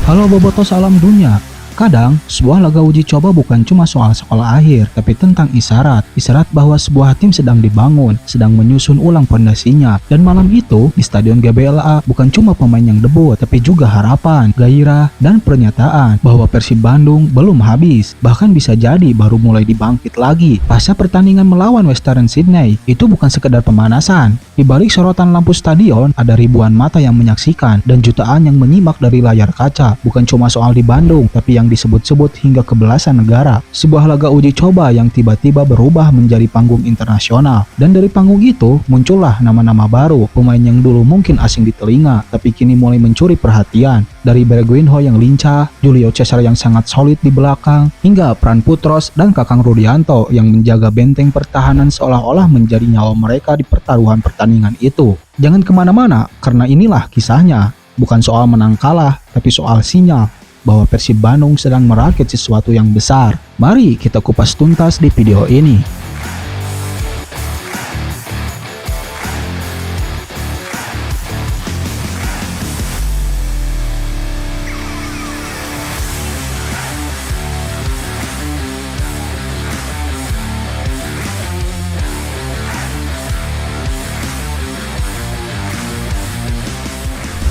Halo Bobotos alam dunia. Kadang, sebuah laga uji coba bukan cuma soal sekolah akhir, tapi tentang isyarat. Isyarat bahwa sebuah tim sedang dibangun, sedang menyusun ulang pondasinya. Dan malam itu, di Stadion GBLA, bukan cuma pemain yang debut, tapi juga harapan, gairah, dan pernyataan bahwa Persib Bandung belum habis. Bahkan bisa jadi baru mulai dibangkit lagi. Pasca pertandingan melawan Western Sydney, itu bukan sekedar pemanasan. Di balik sorotan lampu stadion, ada ribuan mata yang menyaksikan, dan jutaan yang menyimak dari layar kaca. Bukan cuma soal di Bandung, tapi yang disebut-sebut hingga ke belasan negara. Sebuah laga uji coba yang tiba-tiba berubah menjadi panggung internasional. Dan dari panggung itu muncullah nama-nama baru, pemain yang dulu mungkin asing di telinga, tapi kini mulai mencuri perhatian. Dari Bergwijn yang lincah, Julio Cesar yang sangat solid di belakang, hingga Pran Putros dan Kakang Rudianto yang menjaga benteng pertahanan seolah-olah menjadi nyawa mereka di pertaruhan pertandingan itu. Jangan kemana-mana, karena inilah kisahnya. Bukan soal menang kalah, tapi soal sinyal bahwa Persib Bandung sedang merakit sesuatu yang besar. Mari kita kupas tuntas di video ini.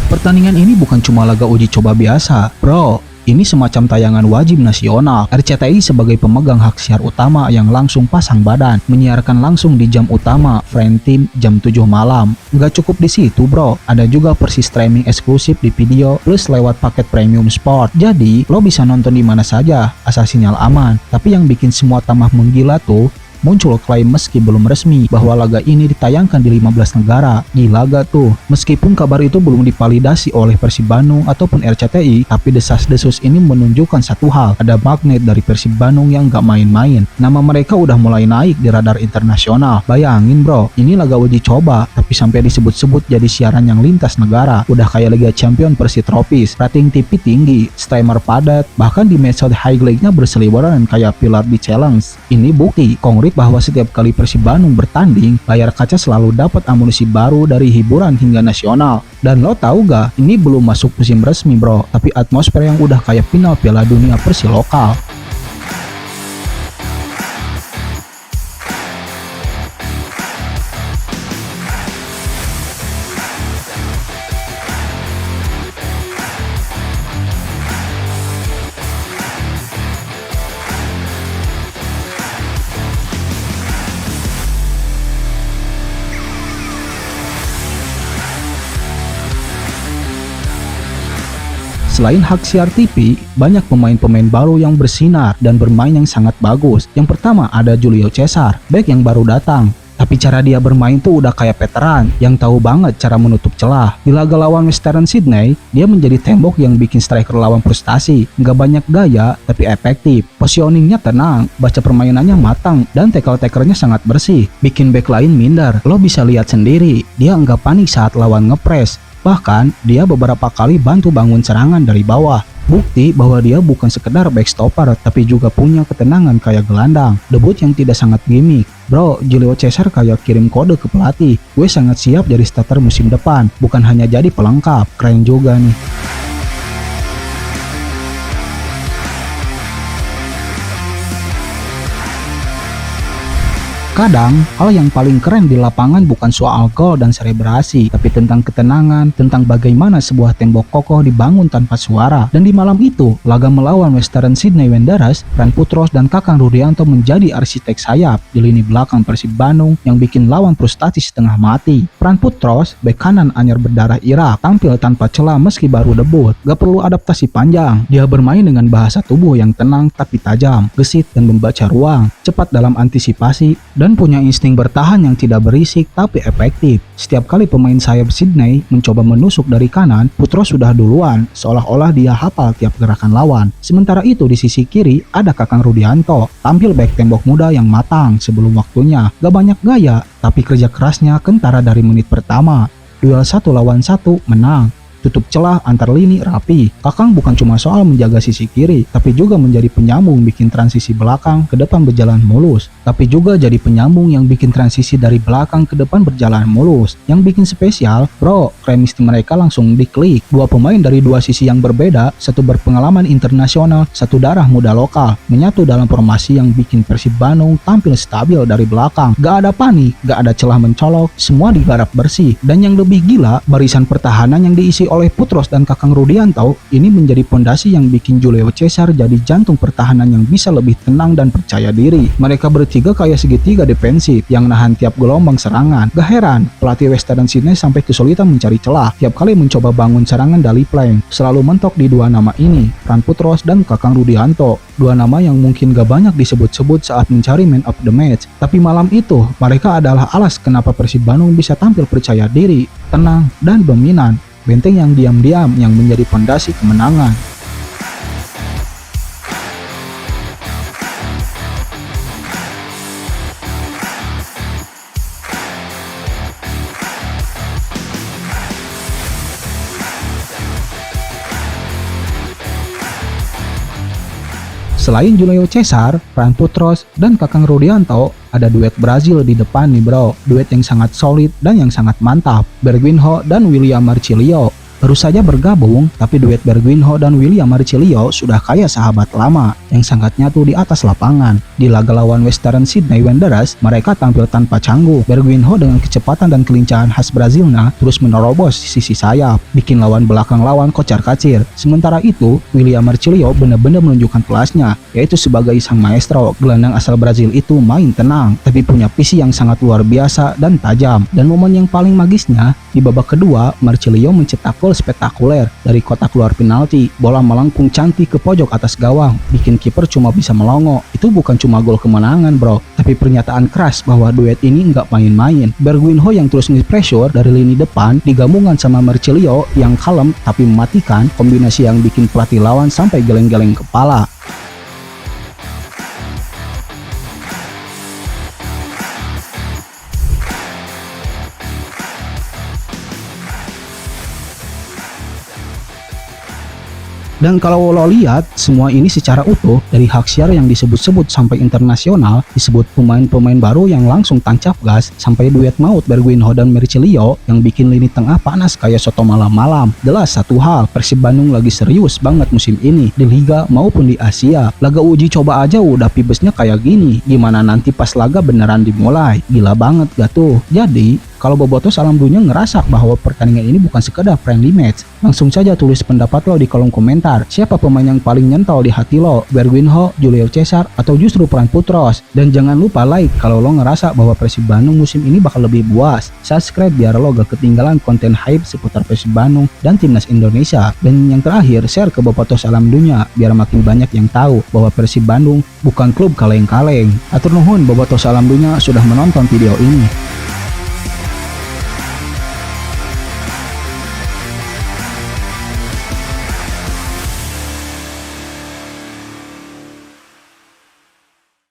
Pertandingan ini bukan cuma laga uji coba biasa, bro. Ini semacam tayangan wajib nasional. RCTI sebagai pemegang hak siar utama yang langsung pasang badan, menyiarkan langsung di jam utama, prime time jam 7 malam. Nggak cukup di situ bro, ada juga versi streaming eksklusif di video plus lewat paket premium sport. Jadi, lo bisa nonton di mana saja, asal sinyal aman. Tapi yang bikin semua tambah menggila tuh, muncul klaim meski belum resmi bahwa laga ini ditayangkan di 15 negara. Gila gak tuh? Meskipun kabar itu belum divalidasi oleh Persib Bandung ataupun RCTI, tapi desas-desus ini menunjukkan satu hal, ada magnet dari Persib Bandung yang gak main-main. Nama mereka udah mulai naik di radar internasional. Bayangin bro, ini laga uji coba, tapi sampai disebut-sebut jadi siaran yang lintas negara. Udah kayak Liga Champion versi tropis, rating TV tinggi, streamer padat, bahkan di medsos highlight-nya berseliweran kayak pilar di challenge. Ini bukti konkret bahwa setiap kali Persib Bandung bertanding, layar kaca selalu dapat amunisi baru dari hiburan hingga nasional. Dan lo tahu gak, ini belum masuk musim resmi bro, tapi atmosfer yang udah kayak final Piala Dunia versi lokal. Selain hak siar TV, banyak pemain-pemain baru yang bersinar dan bermain yang sangat bagus. Yang pertama ada Julio Cesar, bek yang baru datang. Tapi cara dia bermain tuh udah kayak veteran, yang tahu banget cara menutup celah. Di laga lawan Western Sydney, dia menjadi tembok yang bikin striker lawan frustasi. Nggak banyak gaya, tapi efektif. Positioningnya tenang, baca permainannya matang, dan tackle-tackernya sangat bersih. Bikin bek lain minder, lo bisa lihat sendiri. Dia nggak panik saat lawan ngepres. Bahkan, dia beberapa kali bantu bangun serangan dari bawah. Bukti bahwa dia bukan sekedar backstopper, tapi juga punya ketenangan kayak gelandang. Debut yang tidak sangat gimmick. Bro, Julio Cesar kayak kirim kode ke pelatih. Gue sangat siap jadi starter musim depan, bukan hanya jadi pelengkap. Keren juga nih. Kadang, hal yang paling keren di lapangan bukan soal gol dan selebrasi, tapi tentang ketenangan, tentang bagaimana sebuah tembok kokoh dibangun tanpa suara. Dan di malam itu, laga melawan Western Sydney Wanderers, Pran Putros dan Kakang Rudianto menjadi arsitek sayap di lini belakang Persib Bandung yang bikin lawan frustasi setengah mati. Pran Putros, bek kanan anyar berdarah Irak, tampil tanpa celah meski baru debut. Gak perlu adaptasi panjang, dia bermain dengan bahasa tubuh yang tenang tapi tajam, gesit dan membaca ruang, cepat dalam antisipasi, dan punya insting bertahan yang tidak berisik tapi efektif. Setiap kali pemain sayap Sydney mencoba menusuk dari kanan, Putros sudah duluan, seolah-olah dia hafal tiap gerakan lawan. Sementara itu di sisi kiri ada Kakang Rudianto, tampil bek tembok muda yang matang sebelum waktunya. Gak banyak gaya, tapi kerja kerasnya kentara dari menit pertama. Duel 1 lawan 1 menang. tutup celah antar lini rapi. Kakang bukan cuma soal menjaga sisi kiri, tapi juga menjadi penyambung bikin transisi belakang ke depan berjalan mulus. Tapi juga jadi penyambung yang bikin transisi dari belakang ke depan berjalan mulus. Yang bikin spesial, bro, chemistry mereka langsung diklik. Dua pemain dari dua sisi yang berbeda, satu berpengalaman internasional, satu darah muda lokal, menyatu dalam formasi yang bikin Persib Bandung tampil stabil dari belakang. Gak ada panik, gak ada celah mencolok, semua digarap bersih. Dan yang lebih gila, barisan pertahanan yang diisi oleh Putros dan Kakang Rudianto ini menjadi pondasi yang bikin Julio Cesar jadi jantung pertahanan yang bisa lebih tenang dan percaya diri. Mereka bertiga kayak segitiga defensif yang nahan tiap gelombang serangan. Gak heran, pelatih Western Sydney sampai kesulitan mencari celah tiap kali mencoba bangun serangan dari flank. Selalu mentok di dua nama ini, Fran Putros dan Kakang Rudianto. Dua nama yang mungkin gak banyak disebut-sebut saat mencari man of the match. Tapi malam itu, mereka adalah alas kenapa Persib Bandung bisa tampil percaya diri, tenang, dan dominan. Benteng yang diam-diam yang menjadi fondasi kemenangan. Selain Julio Cesar, Fran Putros, dan Kakang Rudianto, ada duet Brazil di depan nih bro. Duet yang sangat solid dan yang sangat mantap. Bergwinho dan William Marcilio. Baru saja bergabung, tapi duet Bergwinho dan William Marcilio sudah kayak sahabat lama yang sangat nyatu di atas lapangan. Di laga lawan Western Sydney Wanderers, mereka tampil tanpa canggung. Bergwinho dengan kecepatan dan kelincahan khas Brazilnya terus menerobos sisi sayap, bikin lawan belakang lawan kocar-kacir. Sementara itu, William Marcilio benar-benar menunjukkan kelasnya, yaitu sebagai sang maestro. Gelandang asal Brazil itu main tenang, tapi punya visi yang sangat luar biasa dan tajam. Dan momen yang paling magisnya, di babak kedua, Marcilio mencetak gol spektakuler dari kotak luar penalti. Bola melengkung cantik ke pojok atas gawang, bikin kiper cuma bisa melongo. Itu bukan cuma gol kemenangan bro, tapi pernyataan keras bahwa duet ini nggak main-main. Bergwinho yang terus nge-pressure dari lini depan digabungkan sama Marcilio yang kalem tapi mematikan, kombinasi yang bikin pelatih lawan sampai geleng-geleng kepala. Dan kalau lo lihat, semua ini secara utuh, dari hak siar yang disebut-sebut sampai internasional, disebut pemain-pemain baru yang langsung tancap gas, sampai duet maut Bergwinho dan Marcilio yang bikin lini tengah panas kayak soto malam-malam. Jelas satu hal, Persib Bandung lagi serius banget musim ini, di Liga maupun di Asia. Laga uji coba aja udah pibesnya kayak gini, gimana nanti pas laga beneran dimulai? Gila banget gak tuh? Jadi, kalau Boboto Salam Dunya ngerasa bahwa pertandingan ini bukan sekedar friendly match, langsung saja tulis pendapat lo di kolom komentar. Siapa pemain yang paling nyentol di hati lo? Bergwinho, Julio Cesar, atau justru Fran Putros? Dan jangan lupa like kalau lo ngerasa bahwa Persib Bandung musim ini bakal lebih buas. Subscribe biar lo gak ketinggalan konten hype seputar Persib Bandung dan Timnas Indonesia. Dan yang terakhir, share ke Boboto Salam Dunya biar makin banyak yang tahu bahwa Persib Bandung bukan klub kaleng-kaleng. Atur nuhun Boboto Salam Dunya sudah menonton video ini.